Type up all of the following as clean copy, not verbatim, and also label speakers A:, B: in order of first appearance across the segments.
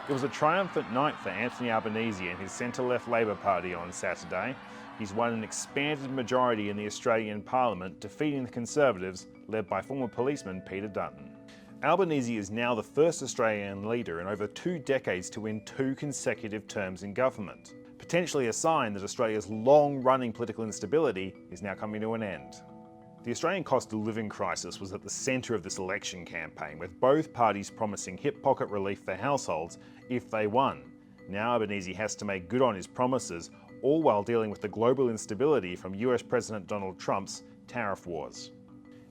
A: It was a triumphant night for Anthony Albanese and his centre-left Labor Party on Saturday. He's won an expanded majority in the Australian Parliament, defeating the Conservatives, led by former policeman Peter Dutton. Albanese is now the first Australian leader in over 2 decades to win 2 consecutive terms in government, potentially a sign that Australia's long-running political instability is now coming to an end. The Australian cost of living crisis was at the centre of this election campaign, with both parties promising hip pocket relief for households if they won. Now Albanese has to make good on his promises, all while dealing with the global instability from US President Donald Trump's tariff wars.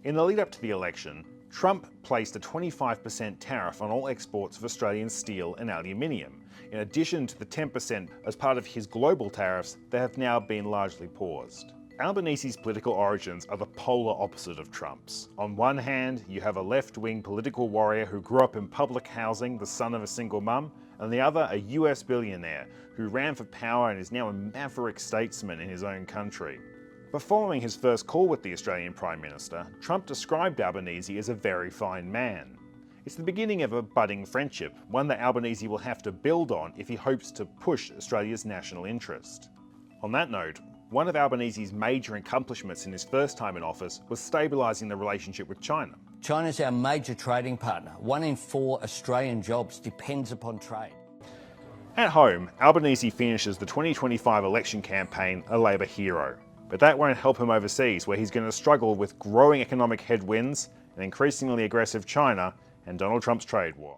A: In the lead up to the election, Trump placed a 25% tariff on all exports of Australian steel and aluminium, in addition to the 10% as part of his global tariffs that have now been largely paused. Albanese's political origins are the polar opposite of Trump's. On one hand, you have a left-wing political warrior who grew up in public housing, the son of a single mum, and the other a US billionaire who ran for power and is now a maverick statesman in his own country. But following his first call with the Australian Prime Minister, Trump described Albanese as a very fine man. It's the beginning of a budding friendship, one that Albanese will have to build on if he hopes to push Australia's national interest. On that note, one of Albanese's major accomplishments in his first time in office was stabilising the relationship with China.
B: China's our major trading partner. 1 in 4 Australian jobs depends upon trade.
A: At home, Albanese finishes the 2025 election campaign a Labor hero. But that won't help him overseas, where he's going to struggle with growing economic headwinds, an increasingly aggressive China, and Donald Trump's trade war.